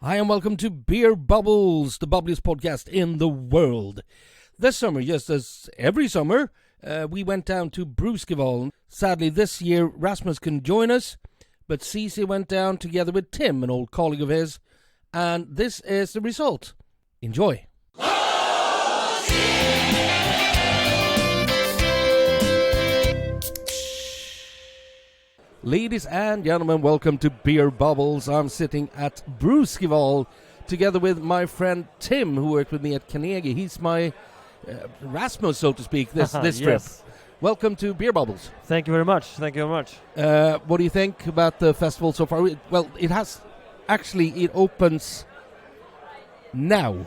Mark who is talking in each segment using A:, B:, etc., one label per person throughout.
A: Hi and welcome to Beer Bubbles, the bubbliest podcast in the world. This summer, just as every summer, we went down to Brewskival. Sadly, this year Rasmus couldn't join us, but Cece went down together with Tim, an old colleague of his, and this is the result. Enjoy. Ladies and gentlemen, welcome to Beer Bubbles. I'm sitting at Brewskival together with my friend Tim, who worked with me at Carnegie. He's my Rasmus, so to speak, this trip.
B: Yes.
A: Welcome to Beer Bubbles.
B: Thank you very much.
A: What do you think about the festival so far? Well, it opens now.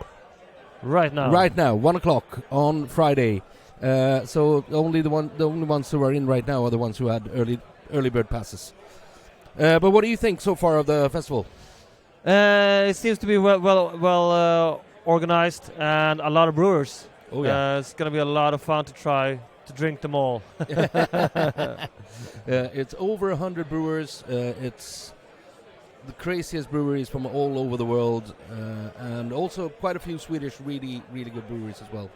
B: Right now.
A: Right now, 1 o'clock on Friday. So the only ones who are in right now are the ones who had early bird passes. But what do you think so far of the festival?
B: It seems to be well organized and a lot of brewers.
A: Oh yeah.
B: It's going to be a lot of fun to try to drink them all.
A: It's over 100 brewers. It's the craziest breweries from all over the world, and also quite a few Swedish really good breweries as well.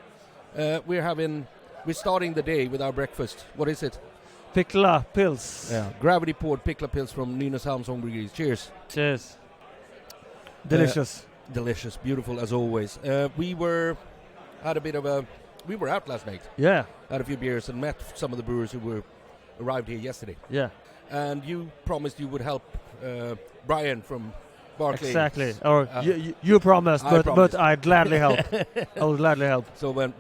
A: We're starting the day with our breakfast. What is it?
B: Pickla Pils.
A: Yeah, gravity poured Pickla Pils from Nynäshamns Home Breweries. Cheers.
B: Cheers. Delicious.
A: Delicious, beautiful as always. We were out last night.
B: Yeah.
A: Had a few beers and met some of the brewers who arrived here yesterday.
B: Yeah.
A: And you promised you would help Brian from Barclay.
B: Exactly. Or you promised, but I'd gladly help. I would gladly help.
A: So when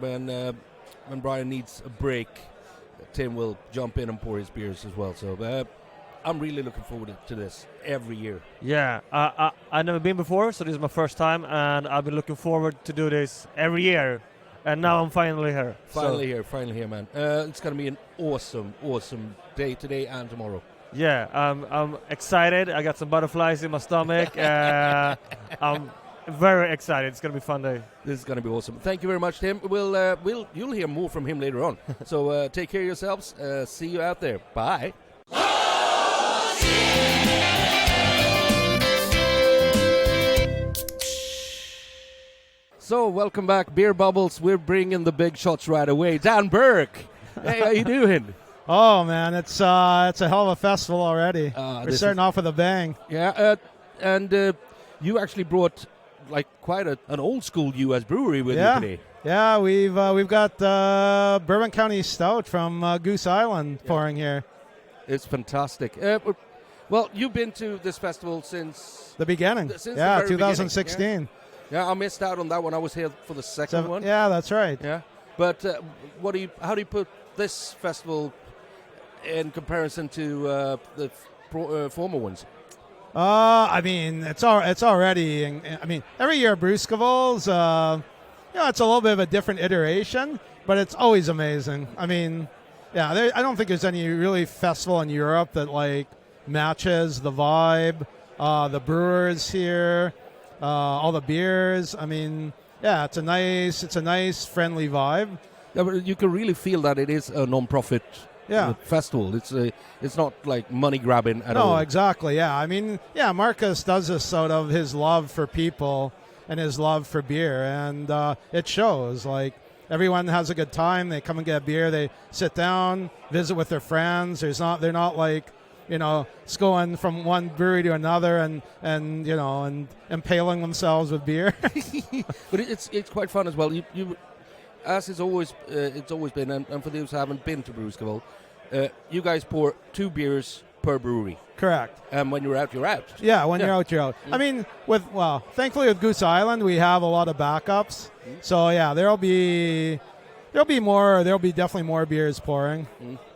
A: Brian needs a break, Tim will jump in and pour his beers as well. So I'm really looking forward to this every year.
B: Yeah, I've never been before, so this is my first time, and I've been looking forward to do this every year. And now I'm finally here.
A: Finally here, man. It's going to be an awesome day today and tomorrow.
B: Yeah, I'm excited. I got some butterflies in my stomach. I'm very excited. It's going to be a fun day.
A: This is going to be awesome. Thank you very much, Tim. You'll hear more from him later on. So take care of yourselves. See you out there. Bye. So welcome back, Beer Bubbles. We're bringing the big shots right away. Dan Burke, hey, how you doing?
C: Oh man, it's a hell of a festival already. We're starting off with a bang.
A: Yeah, and you actually brought like quite an old school U.S. brewery with you today.
C: Yeah, we've got Bourbon County Stout from Goose Island pouring here.
A: It's fantastic. Well, you've been to this festival since
C: the beginning.
A: Since
C: the
A: 2016.
C: Beginning.
A: Yeah, I missed out on that one. I was here for the second one.
C: Yeah, that's right.
A: Yeah, but how do you put this festival in comparison to the former ones?
C: I mean, it's already. I mean, every year Brewskivals, it's a little bit of a different iteration, but it's always amazing. I mean, yeah, I don't think there's any really festival in Europe that like matches the vibe, the brewers here. All the beers. I mean, yeah, it's a nice, friendly vibe.
A: Yeah, but you can really feel that it is a non-profit festival. It's not like money grabbing at all.
C: No, exactly. Yeah, I mean, yeah, Marcus does this out of his love for people and his love for beer, and it shows. Like everyone has a good time. They come and get a beer. They sit down, visit with their friends. They're not like, it's going from one brewery to another and impaling themselves with beer.
A: But it's quite fun as well. You as it's always been, and for those who haven't been to Brewskival, you guys pour 2 beers per brewery.
C: Correct.
A: And when you're out, you're out.
C: Yeah, when you're out, you're out. I mean, thankfully with Goose Island, we have a lot of backups. So yeah, there'll be definitely more beers pouring.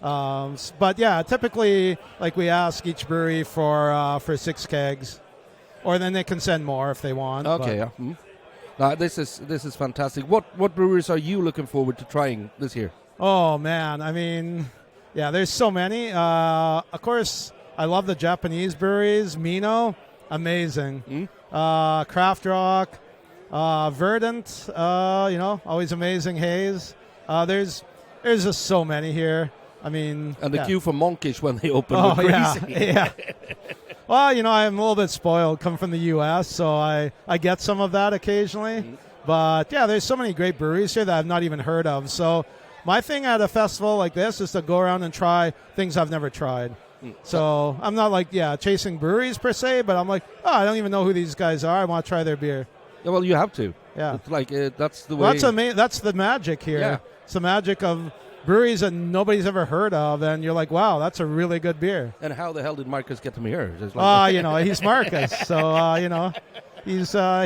C: But yeah, typically, like we ask each brewery for 6 kegs, or then they can send more if they want.
A: Okay, yeah. Now, this is fantastic. What breweries are you looking forward to trying this year?
C: Oh man, I mean, yeah, there's so many. Of course, I love the Japanese breweries. Mino, amazing. Craft Rock, Verdant, always amazing haze. There's just so many here. I mean,
A: and the queue for Monkish when they open.
C: Oh yeah, yeah. Well, I'm a little bit spoiled. Come from the U.S., so I get some of that occasionally. But yeah, there's so many great breweries here that I've not even heard of. So my thing at a festival like this is to go around and try things I've never tried. So I'm not like, chasing breweries per se, but I'm like, I don't even know who these guys are. I want to try their beer.
A: Yeah, well, you have to.
C: Yeah.
A: It's like, that's the way.
C: That's the magic here.
A: Yeah.
C: It's the magic of breweries that nobody's ever heard of, and you're like, wow, that's a really good beer.
A: And how the hell did Marcus get them here? It's like
C: He's Marcus. So,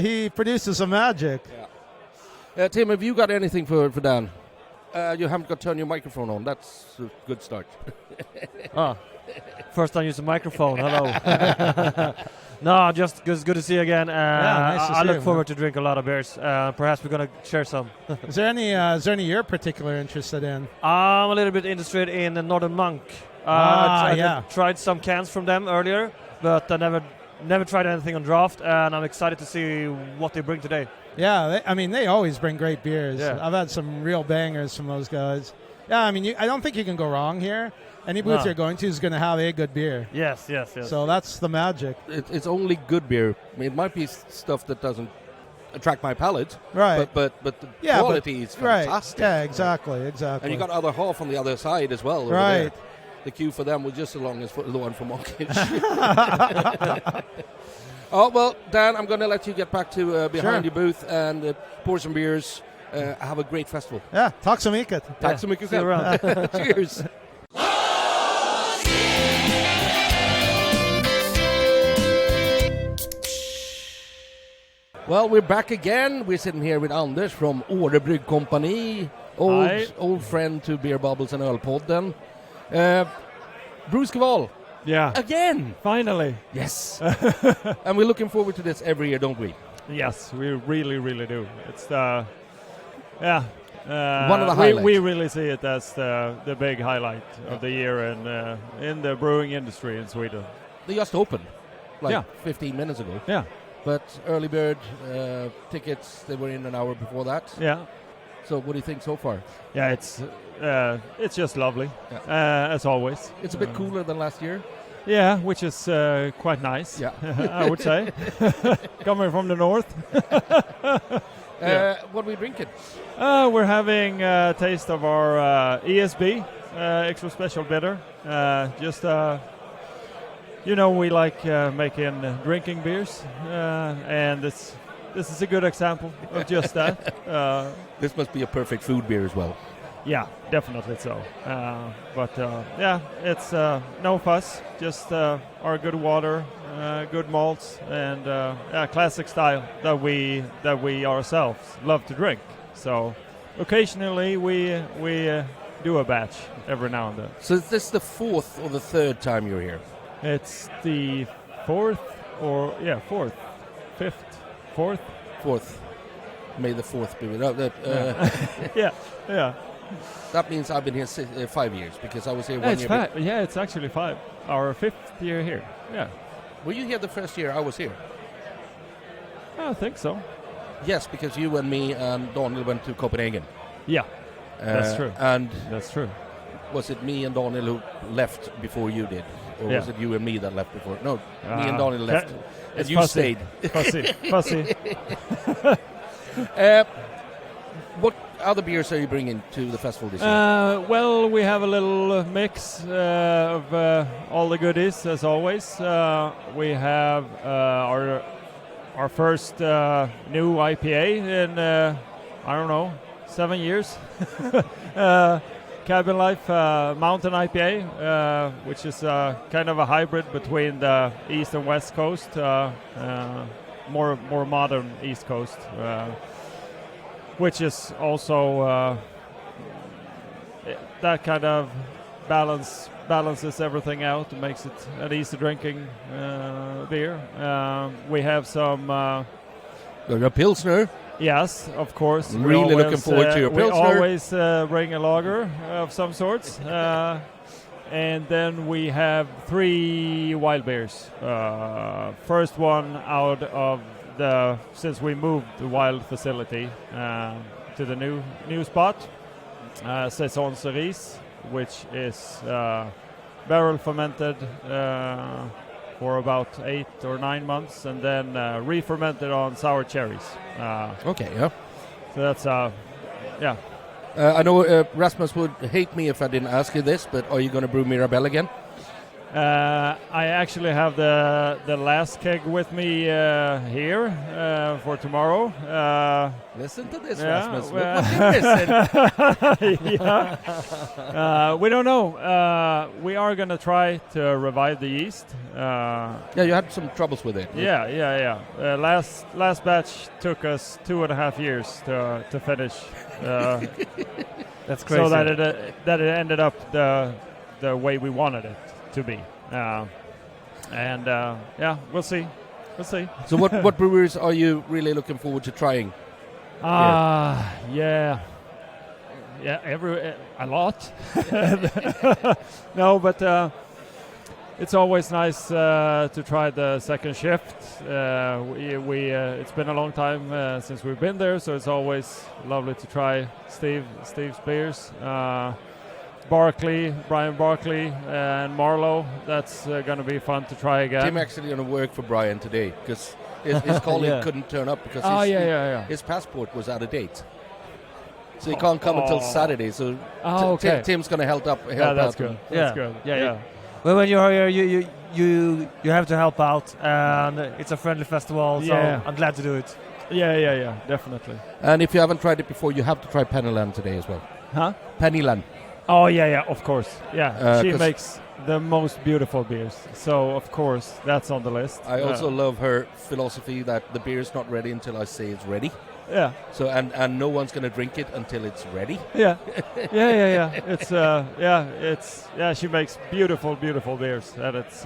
C: he produces some magic.
A: Yeah. Tim, have you got anything for Dan? You haven't got to turn your microphone on. That's a good start.
B: First time use the microphone. Hello. No, just good to see you again.
C: Nice to
B: I
C: see
B: look
C: you,
B: forward to drink a lot of beers. Perhaps we're gonna share some.
C: Is there any you're particularly interested in?
B: I'm a little bit interested in the Northern Monk. I tried some cans from them earlier, but I never tried anything on draft, and I'm excited to see what they bring today.
C: Yeah, they always bring great beers.
B: Yeah.
C: I've had some real bangers from those guys. Yeah, I don't think you can go wrong here. Any booth you're going to is going to have a good beer.
B: Yes.
C: So that's the magic.
A: It's only good beer. I mean, it might be stuff that doesn't attract my palate,
C: right?
A: But the quality is fantastic.
C: Right. Yeah, exactly.
A: And you got other half on the other side as well.
C: Right.
A: There. The queue for them was just as long as for the one for Monkish. Oh, well, Dan, I'm going to let you get back to behind your booth and pour some beers. Have a great festival.
C: Yeah, tack så mycket.
A: Tack så mycket.
B: See you around.
A: Cheers. Well, we're back again. We're sitting here with Anders from Åre Brygg Company. Old friend to Beer Bubbles and Ölpodden. Brewskival.
D: Yeah.
A: Again.
D: Finally.
A: Yes. And we're looking forward to this every year, don't we?
D: Yes, we really, really do. It's one
A: of the highlights.
D: We really see it as the big highlight of the year in the brewing industry in Sweden.
A: They just opened 15 minutes ago.
D: Yeah.
A: But early bird tickets, they were in an hour before that.
D: Yeah.
A: So what do you think so far?
D: Yeah, it's just lovely, as always.
A: It's a bit cooler than last year.
D: Yeah, which is quite nice, I would say, coming from the north.
A: What are we drinking?
D: We're having a taste of our ESB, extra special bitter. We like making drinking beers, and this is a good example of just that.
A: This must be a perfect food beer as well.
D: Yeah, definitely so. It's no fuss, just our good water, good malts, and classic style that we ourselves love to drink. So occasionally we do a batch every now and then.
A: So is this the fourth or the third time you're here?
D: It's the fourth.
A: May the fourth be with
D: Yeah.
A: That means I've been here 5 years because I was here 1 year.
D: It's actually 5. Our 5th year here. Yeah.
A: Were you here the first year I was here?
D: I think so.
A: Yes, because you and me and Daniel went to Copenhagen.
D: Yeah, that's true.
A: And
D: that's true.
A: Was it me and Daniel who left before you did? Or was it you and me that left before? No, me and Daniel left. And you stayed.
D: Fussy.
A: What other beers are you bringing to the festival this year?
D: Well, we have a little mix of all the goodies, as always. We have our first new IPA in, 7 years. Cabin Life Mountain IPA, which is kind of a hybrid between the East and West Coast, more modern East Coast, which is also that kind of balances everything out and makes it an easy drinking beer. We have some
A: a Pilsner.
D: Yes, of course.
A: Really looking forward to your Pilsner.
D: We always bring a lager of some sorts. And then we have 3 wild beers. First one out of since we moved the wild facility to the new spot, Saison Cerise, which is barrel fermented for about 8 or 9 months, and then re-fermented on sour cherries.
A: Okay, yeah.
D: So that's yeah.
A: I know Rasmus would hate me if I didn't ask you this, but are you going to brew Mirabelle again?
D: I actually have the last keg with me here for tomorrow.
A: Listen to this,
D: yeah,
A: Rasmus.
D: well,
A: What you missing?
D: yeah. We don't know. We are going to try to revive the yeast.
A: Yeah, you had some troubles with it.
D: Yeah. Last batch took us 2.5 years to finish.
B: That's crazy.
D: So that it ended up the way we wanted it to be. Yeah, we'll see.
A: So what brewers are you really looking forward to trying?
D: Yeah, a lot. No, but it's always nice to try the second shift. It's been a long time since we've been there, so it's always lovely to try Steve's beers. Brian Barkley, and Marlowe. That's going to be fun to try again.
A: Tim actually going to work for Brian today because his colleague couldn't turn up because his passport was out of date. So he can't come until Saturday. So
D: okay.
A: Tim's going to help out.
D: That's good.
A: Him.
D: That's good. Yeah.
B: Well, when you're here, you have to help out, and it's a friendly festival, so I'm glad to do it.
D: Yeah, definitely.
A: And if you haven't tried it before, you have to try Pennyland today as well.
D: Huh?
A: Pennyland.
D: Oh, yeah, of course. Yeah, she makes the most beautiful beers. So, of course, that's on the list.
A: I also love her philosophy that the beer is not ready until I say it's ready.
D: Yeah.
A: So, and no one's going to drink it until it's ready.
D: Yeah. It's she makes beautiful beers. And it's,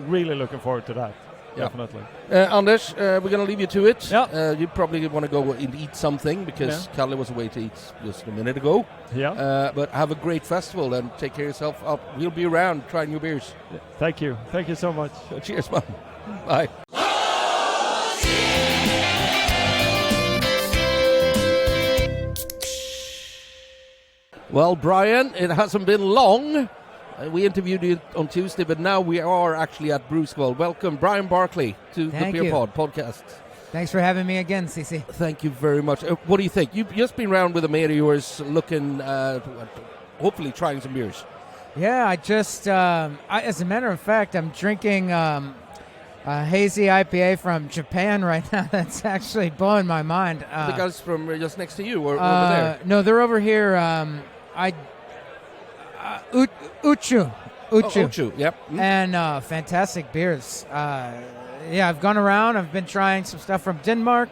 D: really looking forward to that.
A: Yeah.
D: Definitely.
A: Anders, we're going to leave you to it.
D: Yeah.
A: You probably want to go and eat something because Kalle was away to eat just a minute ago.
D: Yeah.
A: But have a great festival and take care of yourself. We'll be around trying new beers.
D: Yeah. Thank you. Thank you so much.
A: Cheers, man. Bye. Well, Brian, it hasn't been long. We interviewed you on Tuesday, but now we are actually at Brewskival. Welcome, Brian Barkley, to the Beer Pod podcast.
E: Thanks for having me again, Cece.
A: Thank you very much. What do you think? You've just been around with a mate of yours looking, hopefully trying some beers.
E: Yeah, I just, as a matter of fact, I'm drinking a hazy IPA from Japan right now. That's actually blowing my mind.
A: The guys from just next to you or over there?
E: No, they're over here. Uchu.
A: Uchu, yep.
E: And fantastic beers. I've gone around. I've been trying some stuff from Denmark.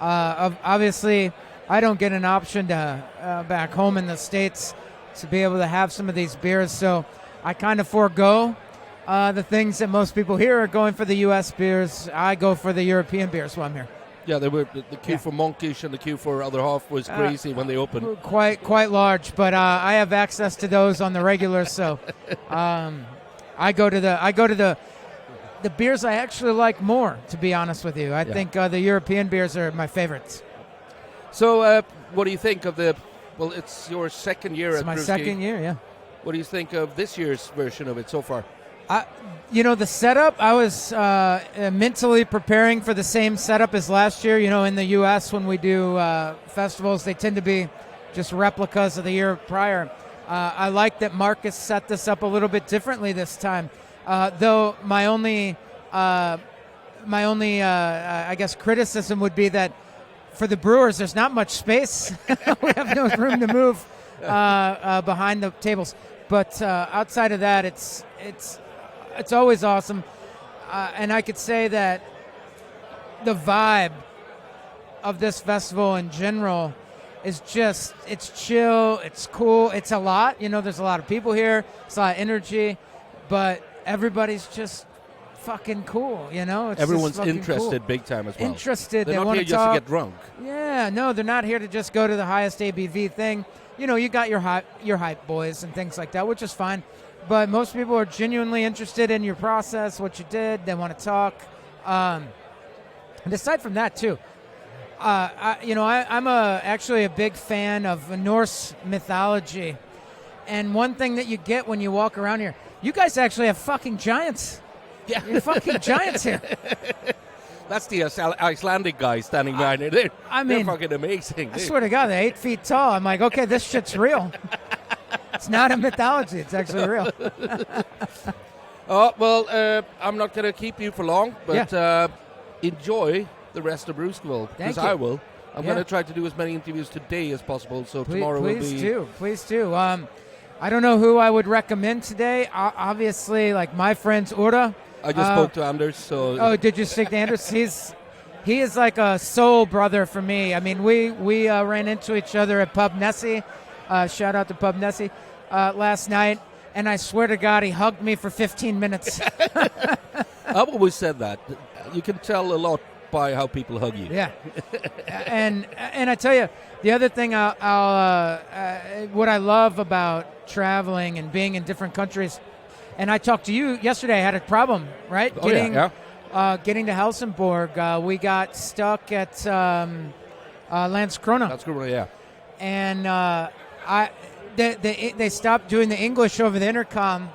E: Obviously, I don't get an option to back home in the States to be able to have some of these beers, so I kind of forego the things that most people here are going for the U.S. beers. I go for the European beers while I'm here.
A: Yeah, they were the queue for Monkish and the queue for Other Half was crazy when they opened.
E: Quite large, but I have access to those on the regular, so I go to the beers I actually like more, to be honest with you. I think the European beers are my favorites.
A: So, what do you think of the? Well, it's your second year at Brewski.
E: It's my second year, yeah.
A: What do you think of this year's version of it so far?
E: The setup, I was mentally preparing for the same setup as last year. In the U.S. when we do festivals, they tend to be just replicas of the year prior. I like that Marcus set this up a little bit differently this time. Though my only, I guess, criticism would be that for the brewers, there's not much space. We have no room to move behind the tables. But outside of that, it's always awesome. And I could say that the vibe of this festival in general is just, it's chill, it's cool, it's a lot. There's a lot of people here, it's a lot of energy, but everybody's just fucking cool, It's
A: everyone's
E: cool.
A: interested big time as well.
E: Interested.
A: They're
E: they
A: not
E: want
A: here
E: to
A: just
E: talk.
A: to get drunk.
E: Yeah, no, they're not here to just go to the highest ABV thing. You got your hype boys and things like that, which is fine. But most people are genuinely interested in your process, what you did. They want to talk. And aside from that, too, I'm actually a big fan of Norse mythology. And one thing that you get when you walk around here, you guys actually have fucking giants.
A: Yeah.
E: You're fucking giants here.
A: That's the Icelandic guy standing behind it. They're fucking amazing.
E: I swear to God, they're 8 feet tall. I'm like, okay, this shit's real. It's not a mythology. It's actually real.
A: I'm not going to keep you for long, but enjoy the rest of Brewskival, because I will. I'm going to try to do as many interviews today as possible, so tomorrow will be...
E: Please do. I don't know who I would recommend today. Obviously, like my friends Ura.
A: I just spoke to Anders, so...
E: Oh, did you speak to Anders? He is like a soul brother for me. I mean, we ran into each other at Pub Nessie. Shout out to Pub Nessie last night. And I swear to God, he hugged me for 15 minutes.
A: I've always said that. You can tell a lot by how people hug you.
E: Yeah. and I tell you, the other thing what I love about traveling and being in different countries, and I talked to you yesterday, I had a problem, right? Getting to Helsingborg. We got stuck at Landskrona.
A: Landskrona, yeah.
E: And they stopped doing the English over the intercom,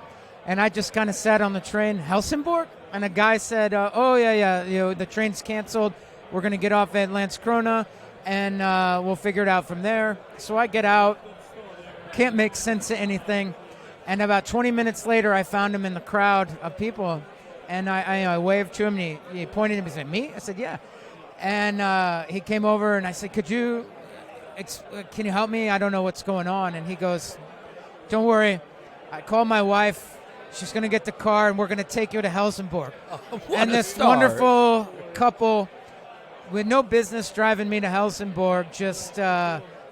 E: and I just kind of sat on the train, Helsingborg, and a guy said, the train's canceled. We're going to get off at Landskrona, and we'll figure it out from there. So I get out, can't make sense of anything, and about 20 minutes later, I found him in the crowd of people, and I waved to him, and he pointed at me and said, "Me?" I said, "Yeah." And he came over, and I said, can you help me? I don't know what's going on. And he goes, "Don't worry. I called my wife. She's going to get the car, and we're going to take you to Helsingborg." And this wonderful couple with no business driving me to Helsingborg just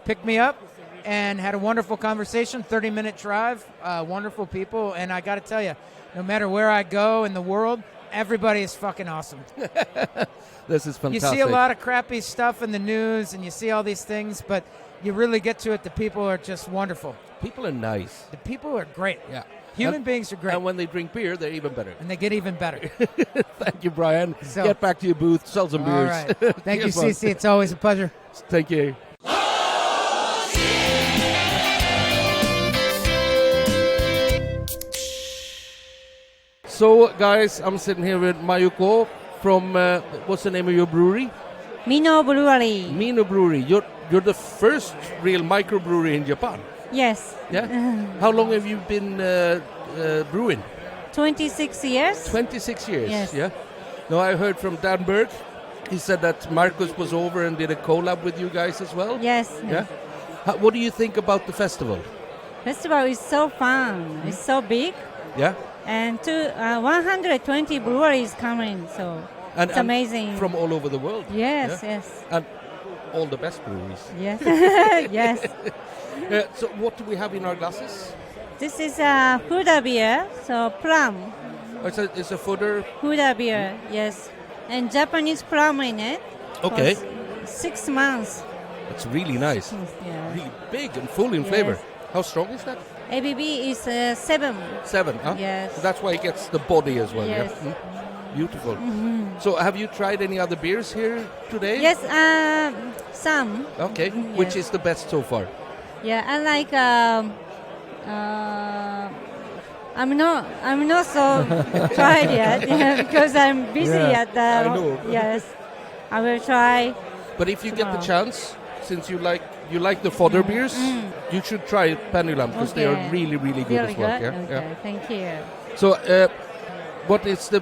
E: picked me up and had a wonderful conversation, 30-minute drive, wonderful people. And I got to tell you, no matter where I go in the world, everybody is fucking awesome.
A: This is fantastic.
E: You see a lot of crappy stuff in the news, and you see all these things, but you really get to it. The people are just wonderful.
A: People are nice.
E: The people are great.
A: Yeah.
E: Human beings are great.
A: And when they drink beer, they're even better.
E: And they get even better.
A: Thank you, Brian.
E: So,
A: get back to your booth, sell some beers.
E: All right. Thank you, CC. It's always a pleasure.
A: Thank you. So, guys, I'm sitting here with Mayuko from, what's the name of your brewery?
F: Mino Brewery.
A: Mino Brewery. You're the first real microbrewery in Japan.
F: Yes.
A: Yeah? How long have you been brewing?
F: 26 years.
A: 26 years,
F: yes.
A: Yeah? No, I heard from Dan Berg. He said that Marcus was over and did a collab with you guys as well.
F: Yes.
A: Yeah? What do you think about the festival?
F: Festival is so fun. It's so big.
A: Yeah?
F: And 120 breweries coming, so it's amazing.
A: From all over the world.
F: Yes,
A: yeah?
F: yes.
A: And all the best breweries.
F: Yes, yes.
A: So what do we have in our glasses?
F: This is a Huda beer, so plum.
A: Oh, it's a fooder?
F: Huda beer, yes. And Japanese plum in it.
A: Okay.
F: 6 months.
A: It's really nice.
F: Yeah.
A: Really big and full in flavor. How strong is that?
F: ABV is 7.
A: 7, huh?
F: Yes.
A: So that's why it gets the body as well.
F: Yes.
A: Yeah? Beautiful. So have you tried any other beers here today?
F: Yes, some.
A: Okay.
F: Yes.
A: Which is the best so far?
F: Yeah, I like. I'm not so tried yet because I'm busy at the.
A: I know.
F: Yes, I will try.
A: But if you get the chance, since you like the fodder beers, you should try Pendulum because they are really, really good
F: Really
A: as well.
F: good?
A: Yeah?
F: Okay,
A: Yeah.
F: thank you.
A: So, what is the?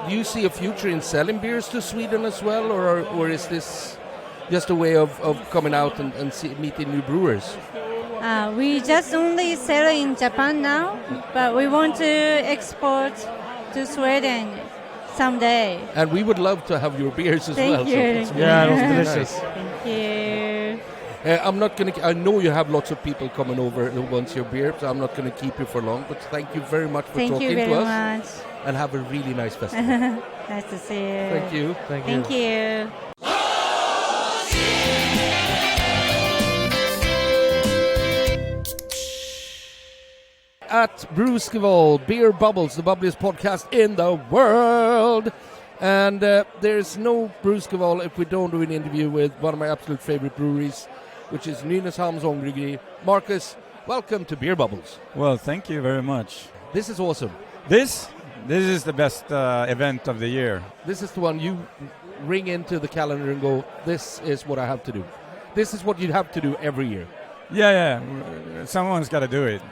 A: Do you see a future in selling beers to Sweden as well, or is this just a way of coming out and meeting new brewers?
F: We just only sell in Japan now, but we want to export to Sweden someday.
A: And we would love to have your beers as
F: Thank
A: well.
F: you.
A: So it's
B: Yeah, it was
A: really
B: delicious.
A: nice.
F: Thank you.
A: I'm not going to. I know you have lots of people coming over who wants your beer, so I'm not going to keep you for long. But thank you very much for
F: Thank
A: talking
F: you very
A: to us,
F: much.
A: and have a really nice festival.
F: Nice to see you.
A: Thank you.
F: Thank you.
A: At Brewskival, Beer Bubbles, the bubbliest podcast in the world. And there's no Brewskival if we don't do an interview with one of my absolute favorite breweries, which is Nynäshamns Ångbryggeri. Marcus, welcome to Beer Bubbles.
G: Well, thank you very much.
A: This is awesome.
G: This This is the best event of the year.
A: This is the one you ring into the calendar and go, this is what I have to do. This is what you have to do every year.
G: Yeah. Someone's got to do it.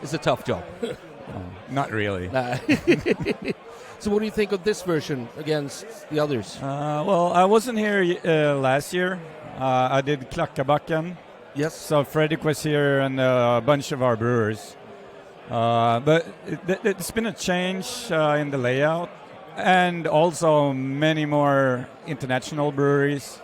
A: It's a tough job.
G: Not really.
A: So what do you think of this version against the others?
G: Well, I wasn't here last year. I did Klackabacken.
A: Yes.
G: So Fredrik was here and a bunch of our brewers. But it's been a change in the layout, and also many more international breweries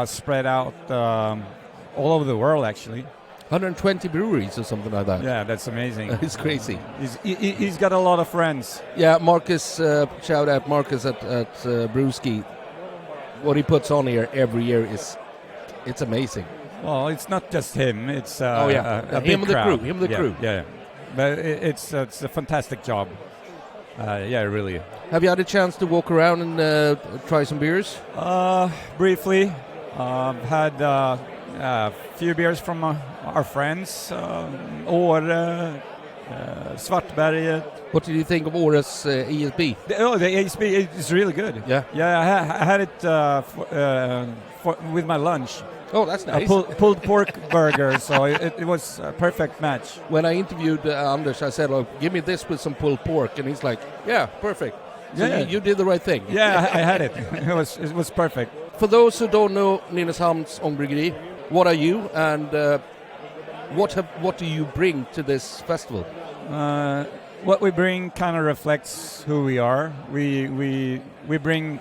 G: spread out all over the world, actually.
A: 120 breweries or something like that.
G: Yeah, that's amazing.
A: It's crazy.
G: He's got a lot of friends.
A: Yeah, Marcus, shout out Marcus at Brewski. What he puts on here every year it's amazing.
G: Well, it's not just him. It's a
A: him
G: big
A: and the
G: crowd.
A: crew. Him and the crew.
G: Yeah. But it's a fantastic job. Really.
A: Have you had a chance to walk around and try some beers?
G: Briefly. I've had a few beers from our friends. Åre, Svartberget.
A: What did you think of Åre's ESB?
G: The ESB is really good.
A: Yeah.
G: Yeah, I had it with my lunch.
A: Oh, that's nice.
G: A pulled pork burger, so it was a perfect match.
A: When I interviewed Anders, I said, "Oh, give me this with some pulled pork," and he's like, "Yeah, perfect." So you did the right thing.
G: Yeah, I had it. It was perfect.
A: For those who don't know Nynäshamns Ångbryggeri, what are you, and what do you bring to this festival?
G: What we bring kind of reflects who we are. We bring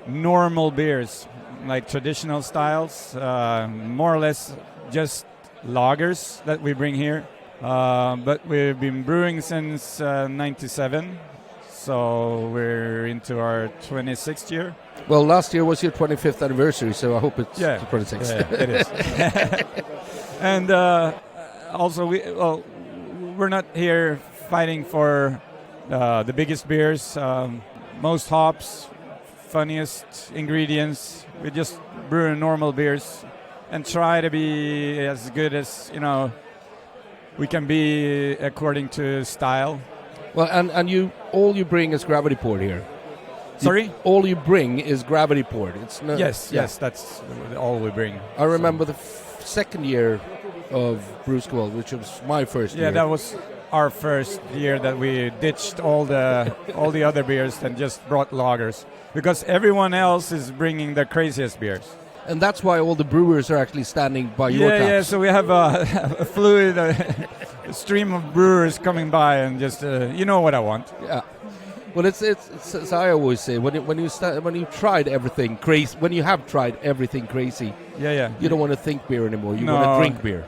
G: normal beers, like traditional styles, more or less just lagers that we bring here. But we've been brewing since 97, so we're into our 26th year.
A: Well, last year was your 25th anniversary, so I hope it's the 26th.
G: Yeah, it is. And also, we're not here fighting for the biggest beers, most hops, funniest ingredients. We just brew normal beers and try to be as good as we can be according to style.
A: Well, and all you bring is gravity poured here.
G: Sorry?
A: All you bring is gravity poured. It's not.
G: Yes, that's all we bring.
A: I remember the second year of Brewskival, which was my first year.
G: Yeah, that was our first year that we ditched all the other beers and just brought lagers, because everyone else is bringing the craziest beers.
A: And that's why all the brewers are actually standing by your taps.
G: Yeah, so we have a fluid stream of brewers coming by and just, you know what I want.
A: Yeah. Well, it's as I always say, when you tried everything crazy, when you have tried everything crazy, you don't want to think beer anymore. You want to drink beer.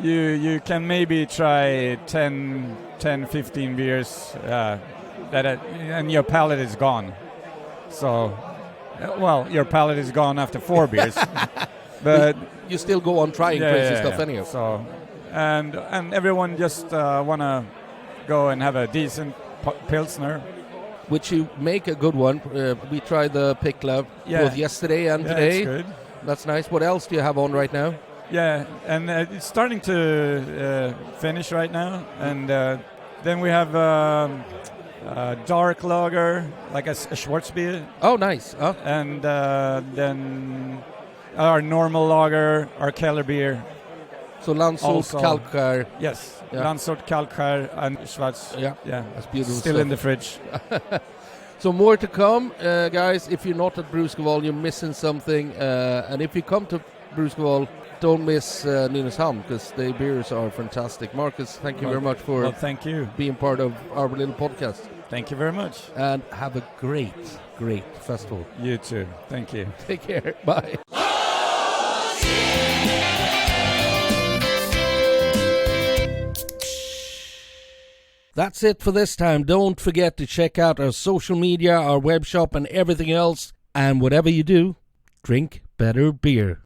G: You can maybe try 10, 15 beers, and your palate is gone. So, your palate is gone after 4 beers, but
A: you still go on trying crazy stuff anyhow.
G: So, and everyone just wanna go and have a decent pilsner,
A: which you make a good one. We tried the Pickla both yesterday and today.
G: It's good.
A: That's nice. What else do you have on right now?
G: Yeah, and it's starting to finish right now, and then we have dark lager, like a Schwarzbier.
A: Oh, nice. Oh.
G: And then our normal lager, our Keller beer.
A: So Landsort, Kalkskär.
G: Yes, Landsort, Kalkskär, and Schwarz.
A: Yeah, that's beautiful.
G: Still
A: stuff.
G: in the fridge.
A: So more to come, guys. If you're not at Brewskival, you're missing something. And if you come to Brewskival, don't miss Nynäshamn, because the beers are fantastic. Marcus, thank you very much for
G: thank you.
A: being part of our little podcast.
G: Thank you very much.
A: And have a great festival.
G: You too. Thank you.
A: Take care. Bye. That's it for this time. Don't forget to check out our social media, our web shop, and everything else. And whatever you do, drink better beer.